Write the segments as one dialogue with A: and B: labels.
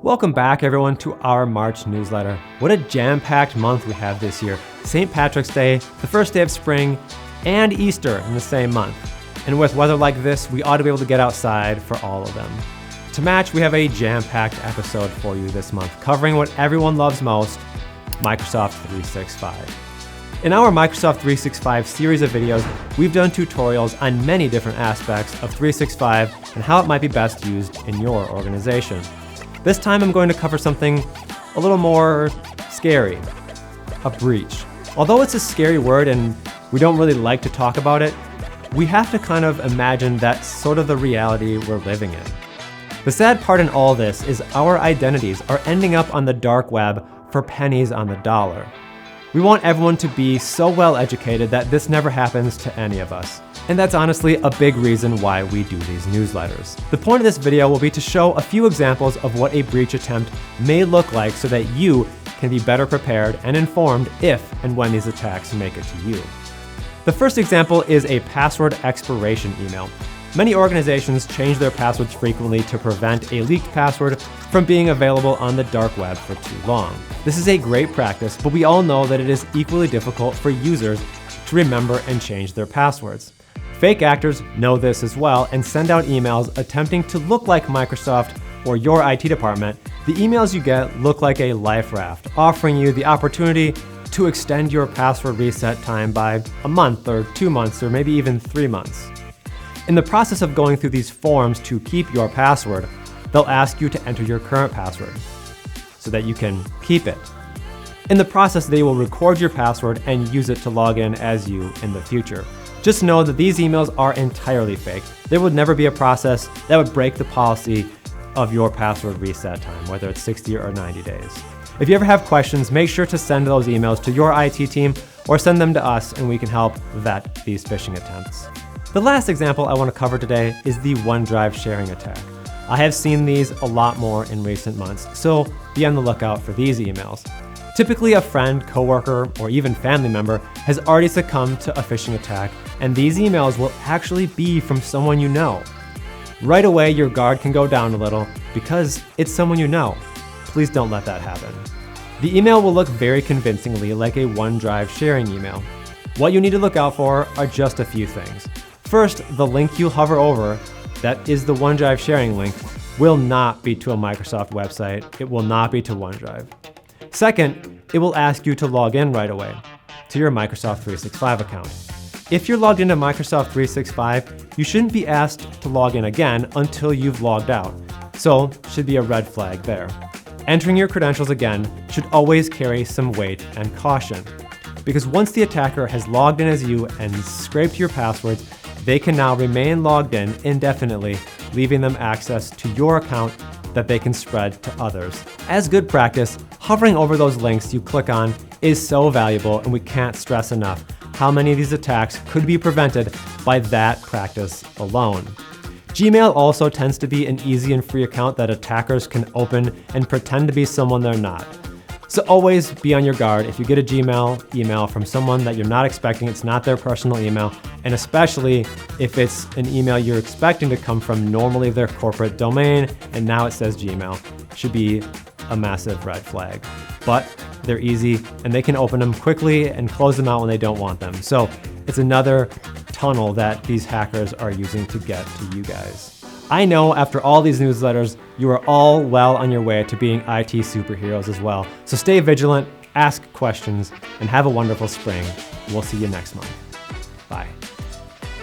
A: Welcome back, everyone, to our March newsletter. What a jam-packed month we have this year. St. Patrick's Day, the first day of spring, and Easter in the same month. And with weather like this, we ought to be able to get outside for all of them. To match, we have a jam-packed episode for you this month, covering what everyone loves most, Microsoft 365. In our Microsoft 365 series of videos, we've done tutorials on many different aspects of 365 and how it might be best used in your organization. This time I'm going to cover something a little more scary, a breach. Although it's a scary word and we don't really like to talk about it, we have to kind of imagine that's sort of the reality we're living in. The sad part in all this is our identities are ending up on the dark web for pennies on the dollar. We want everyone to be so well educated that this never happens to any of us. And that's honestly a big reason why we do these newsletters. The point of this video will be to show a few examples of what a breach attempt may look like so that you can be better prepared and informed if and when these attacks make it to you. The first example is a password expiration email. Many organizations change their passwords frequently to prevent a leaked password from being available on the dark web for too long. This is a great practice, but we all know that it is equally difficult for users to remember and change their passwords. Fake actors know this as well and send out emails attempting to look like Microsoft or your IT department. The emails you get look like a life raft, offering you the opportunity to extend your password reset time by a month or 2 months or maybe even 3 months. In the process of going through these forms to keep your password, they'll ask you to enter your current password so that you can keep it. In the process, they will record your password and use it to log in as you in the future. Just know that these emails are entirely fake. There would never be a process that would break the policy of your password reset time, whether it's 60 or 90 days. If you ever have questions, make sure to send those emails to your IT team or send them to us and we can help vet these phishing attempts. The last example I want to cover today is the OneDrive sharing attack. I have seen these a lot more in recent months, so be on the lookout for these emails. Typically, a friend, coworker, or even family member has already succumbed to a phishing attack, and these emails will actually be from someone you know. Right away, your guard can go down a little because it's someone you know. Please don't let that happen. The email will look very convincingly like a OneDrive sharing email. What you need to look out for are just a few things. First, the link you hover over, that is the OneDrive sharing link, will not be to a Microsoft website. It will not be to OneDrive. Second, it will ask you to log in right away to your Microsoft 365 account. If you're logged into Microsoft 365, you shouldn't be asked to log in again until you've logged out. So, should be a red flag there. Entering your credentials again should always carry some weight and caution, because once the attacker has logged in as you and scraped your passwords, they can now remain logged in indefinitely, leaving them access to your account that they can spread to others. As good practice, hovering over those links you click on is so valuable, and we can't stress enough how many of these attacks could be prevented by that practice alone. Gmail also tends to be an easy and free account that attackers can open and pretend to be someone they're not. So always be on your guard if you get a Gmail email from someone that you're not expecting, it's not their personal email, and especially if it's an email you're expecting to come from normally their corporate domain, and now it says Gmail, should be a massive red flag. But they're easy, and they can open them quickly and close them out when they don't want them. So it's another tunnel that these hackers are using to get to you guys. I know after all these newsletters, you are all well on your way to being IT superheroes as well. So stay vigilant, ask questions, and have a wonderful spring. We'll see you next month. Bye.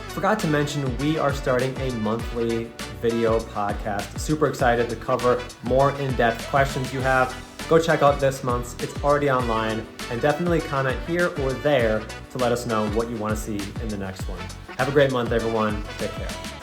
A: Forgot to mention, we are starting a monthly video podcast. Super excited to cover more in-depth questions you have. Go check out this month's. It's already online, and definitely comment here or there to let us know what you want to see in the next one. Have a great month, everyone. Take care.